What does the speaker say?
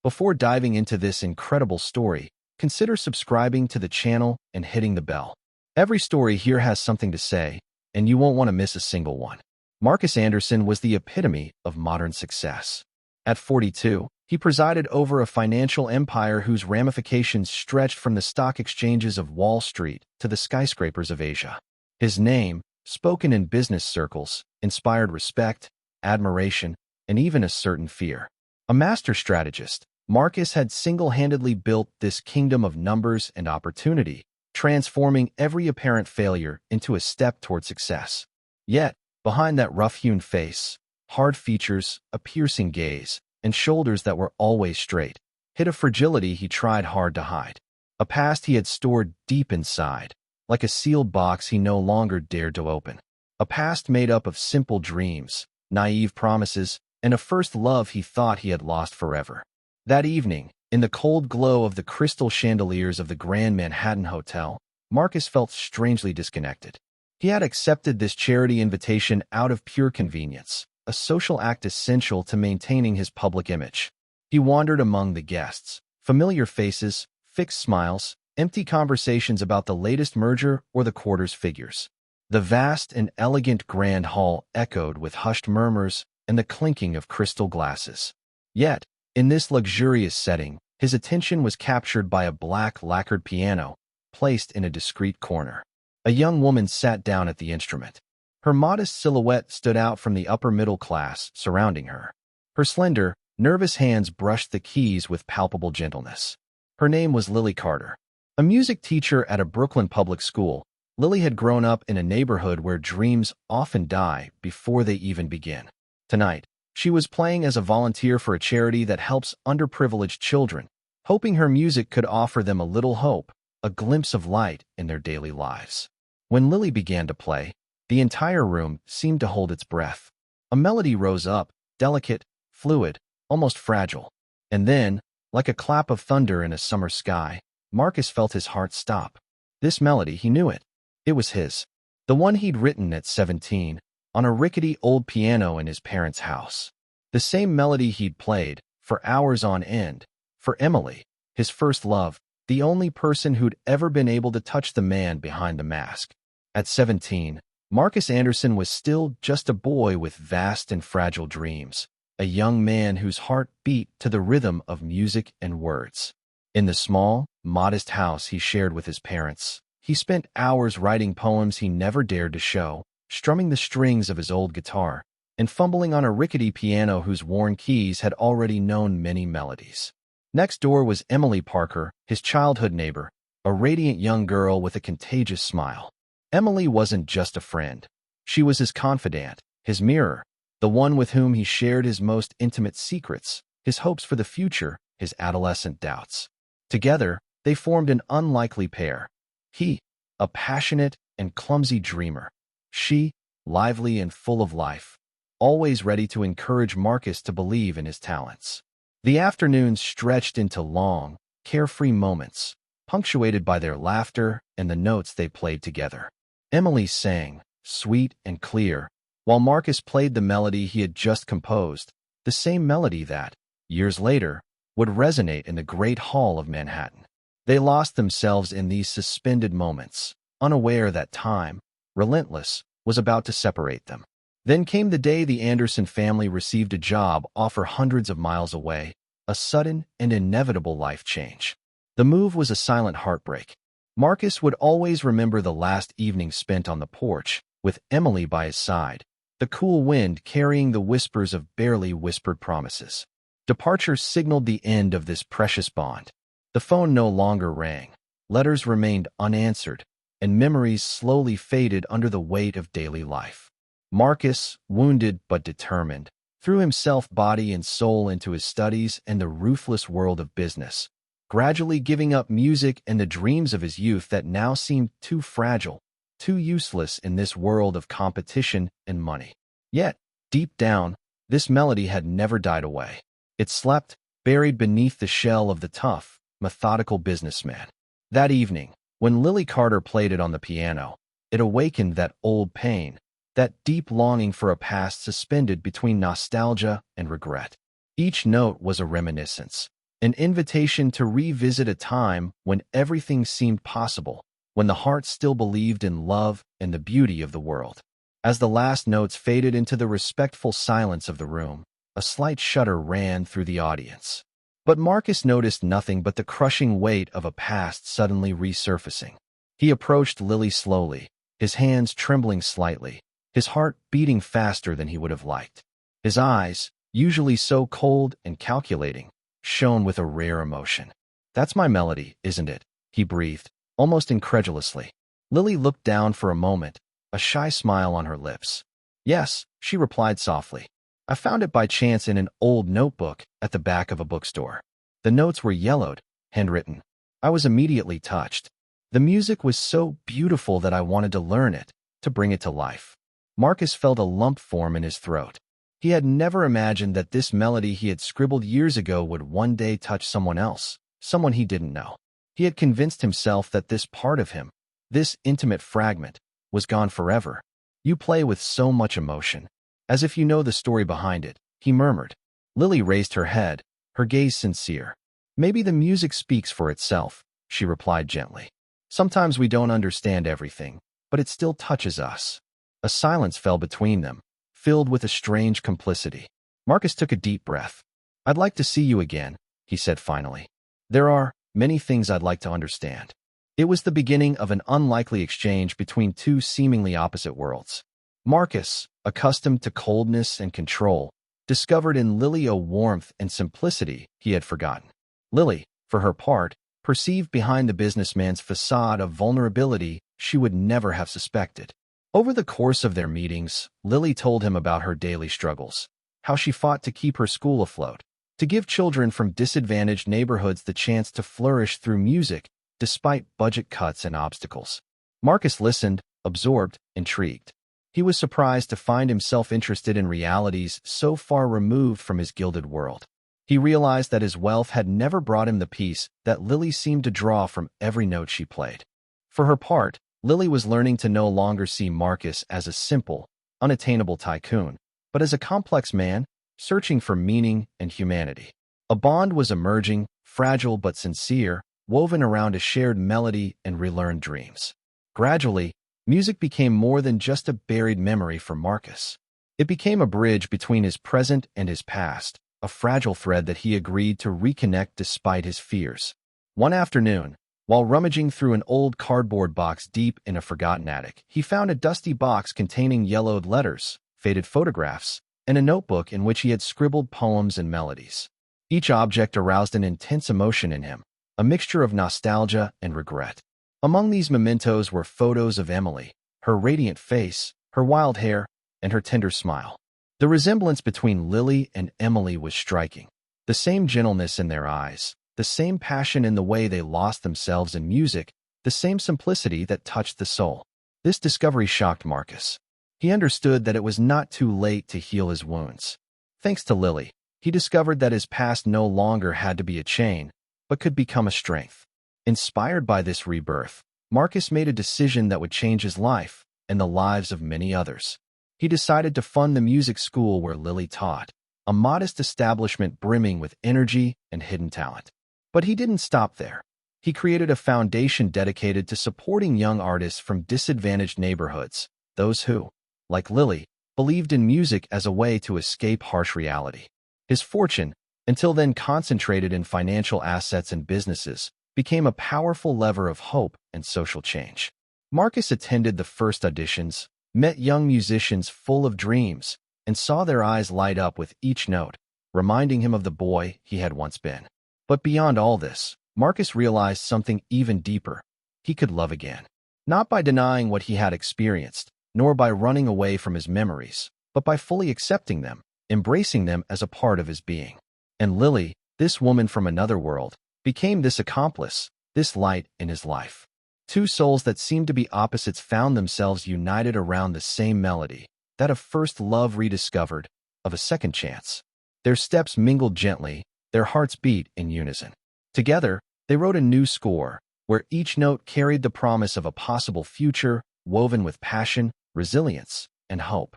Before diving into this incredible story, consider subscribing to the channel and hitting the bell. Every story here has something to say, and you won't want to miss a single one. Marcus Anderson was the epitome of modern success. At 42, he presided over a financial empire whose ramifications stretched from the stock exchanges of Wall Street to the skyscrapers of Asia. His name, spoken in business circles, inspired respect, admiration, and even a certain fear. A master strategist, Marcus had single-handedly built this kingdom of numbers and opportunity, transforming every apparent failure into a step toward success. Yet, behind that rough-hewn face, hard features, a piercing gaze, and shoulders that were always straight, hid a fragility he tried hard to hide. A past he had stored deep inside, like a sealed box he no longer dared to open. A past made up of simple dreams, naive promises, and a first love he thought he had lost forever. That evening, in the cold glow of the crystal chandeliers of the Grand Manhattan Hotel, Marcus felt strangely disconnected. He had accepted this charity invitation out of pure convenience, a social act essential to maintaining his public image. He wandered among the guests, familiar faces, fixed smiles, empty conversations about the latest merger or the quarter's figures. The vast and elegant grand hall echoed with hushed murmurs and the clinking of crystal glasses. Yet, in this luxurious setting, his attention was captured by a black lacquered piano, placed in a discreet corner. A young woman sat down at the instrument. Her modest silhouette stood out from the upper middle class surrounding her. Her slender, nervous hands brushed the keys with palpable gentleness. Her name was Lily Carter. A music teacher at a Brooklyn public school, Lily had grown up in a neighborhood where dreams often die before they even begin. Tonight, she was playing as a volunteer for a charity that helps underprivileged children, hoping her music could offer them a little hope, a glimpse of light in their daily lives. When Lily began to play, the entire room seemed to hold its breath. A melody rose up, delicate, fluid, almost fragile. And then, like a clap of thunder in a summer sky, Marcus felt his heart stop. This melody, he knew it. It was his. The one he'd written at 17, on a rickety old piano in his parents' house. The same melody he'd played, for hours on end, for Emily, his first love, the only person who'd ever been able to touch the man behind the mask. At 17, Marcus Anderson was still just a boy with vast and fragile dreams, a young man whose heart beat to the rhythm of music and words. In the small, modest house he shared with his parents, he spent hours writing poems he never dared to show, strumming the strings of his old guitar, and fumbling on a rickety piano whose worn keys had already known many melodies. Next door was Emily Parker, his childhood neighbor, a radiant young girl with a contagious smile. Emily wasn't just a friend. She was his confidant, his mirror, the one with whom he shared his most intimate secrets, his hopes for the future, his adolescent doubts. Together, they formed an unlikely pair. He, a passionate and clumsy dreamer. She, lively and full of life, always ready to encourage Marcus to believe in his talents. The afternoons stretched into long, carefree moments, punctuated by their laughter and the notes they played together. Emily sang, sweet and clear, while Marcus played the melody he had just composed, the same melody that, years later, would resonate in the great hall of Manhattan. They lost themselves in these suspended moments, unaware that time, relentless, was about to separate them. Then came the day the Anderson family received a job offer hundreds of miles away, a sudden and inevitable life change. The move was a silent heartbreak. Marcus would always remember the last evening spent on the porch, with Emily by his side, the cool wind carrying the whispers of barely whispered promises. Departure signaled the end of this precious bond. The phone no longer rang, letters remained unanswered, and memories slowly faded under the weight of daily life. Marcus, wounded but determined, threw himself body and soul into his studies and the ruthless world of business, gradually giving up music and the dreams of his youth that now seemed too fragile, too useless in this world of competition and money. Yet, deep down, this melody had never died away. It slept, buried beneath the shell of the tough, methodical businessman. That evening, when Lily Carter played it on the piano, it awakened that old pain, that deep longing for a past suspended between nostalgia and regret. Each note was a reminiscence, an invitation to revisit a time when everything seemed possible, when the heart still believed in love and the beauty of the world. As the last notes faded into the respectful silence of the room, a slight shudder ran through the audience. But Marcus noticed nothing but the crushing weight of a past suddenly resurfacing. He approached Lily slowly, his hands trembling slightly, his heart beating faster than he would have liked. His eyes, usually so cold and calculating, shone with a rare emotion. "That's my melody, isn't it?" he breathed, almost incredulously. Lily looked down for a moment, a shy smile on her lips. "Yes," she replied softly. "I found it by chance in an old notebook at the back of a bookstore. The notes were yellowed, handwritten. I was immediately touched. The music was so beautiful that I wanted to learn it, to bring it to life." Marcus felt a lump form in his throat. He had never imagined that this melody he had scribbled years ago would one day touch someone else, someone he didn't know. He had convinced himself that this part of him, this intimate fragment, was gone forever. "You play with so much emotion, as if you know the story behind it," he murmured. Lily raised her head, her gaze sincere. "Maybe the music speaks for itself," she replied gently. "Sometimes we don't understand everything, but it still touches us." A silence fell between them, filled with a strange complicity. Marcus took a deep breath. "I'd like to see you again," he said finally. "There are many things I'd like to understand." It was the beginning of an unlikely exchange between two seemingly opposite worlds. Marcus, accustomed to coldness and control, discovered in Lily a warmth and simplicity he had forgotten. Lily, for her part, perceived behind the businessman's facade of vulnerability she would never have suspected. Over the course of their meetings, Lily told him about her daily struggles, how she fought to keep her school afloat, to give children from disadvantaged neighborhoods the chance to flourish through music despite budget cuts and obstacles. Marcus listened, absorbed, intrigued. He was surprised to find himself interested in realities so far removed from his gilded world. He realized that his wealth had never brought him the peace that Lily seemed to draw from every note she played. For her part, Lily was learning to no longer see Marcus as a simple, unattainable tycoon, but as a complex man, searching for meaning and humanity. A bond was emerging, fragile but sincere, woven around a shared melody and relearned dreams. Gradually, music became more than just a buried memory for Marcus. It became a bridge between his present and his past, a fragile thread that he agreed to reconnect despite his fears. One afternoon, while rummaging through an old cardboard box deep in a forgotten attic, he found a dusty box containing yellowed letters, faded photographs, and a notebook in which he had scribbled poems and melodies. Each object aroused an intense emotion in him, a mixture of nostalgia and regret. Among these mementos were photos of Emily, her radiant face, her wild hair, and her tender smile. The resemblance between Lily and Emily was striking. The same gentleness in their eyes, the same passion in the way they lost themselves in music, the same simplicity that touched the soul. This discovery shocked Marcus. He understood that it was not too late to heal his wounds. Thanks to Lily, he discovered that his past no longer had to be a chain, but could become a strength. Inspired by this rebirth, Marcus made a decision that would change his life and the lives of many others. He decided to fund the music school where Lily taught, a modest establishment brimming with energy and hidden talent. But he didn't stop there. He created a foundation dedicated to supporting young artists from disadvantaged neighborhoods, those who, like Lily, believed in music as a way to escape harsh reality. His fortune, until then concentrated in financial assets and businesses, became a powerful lever of hope and social change. Marcus attended the first auditions, met young musicians full of dreams, and saw their eyes light up with each note, reminding him of the boy he had once been. But beyond all this, Marcus realized something even deeper. He could love again. Not by denying what he had experienced, nor by running away from his memories, but by fully accepting them, embracing them as a part of his being. And Lily, this woman from another world, became this accomplice, this light in his life. Two souls that seemed to be opposites found themselves united around the same melody, that of first love rediscovered, of a second chance. Their steps mingled gently, their hearts beat in unison. Together, they wrote a new score, where each note carried the promise of a possible future, woven with passion, resilience, and hope.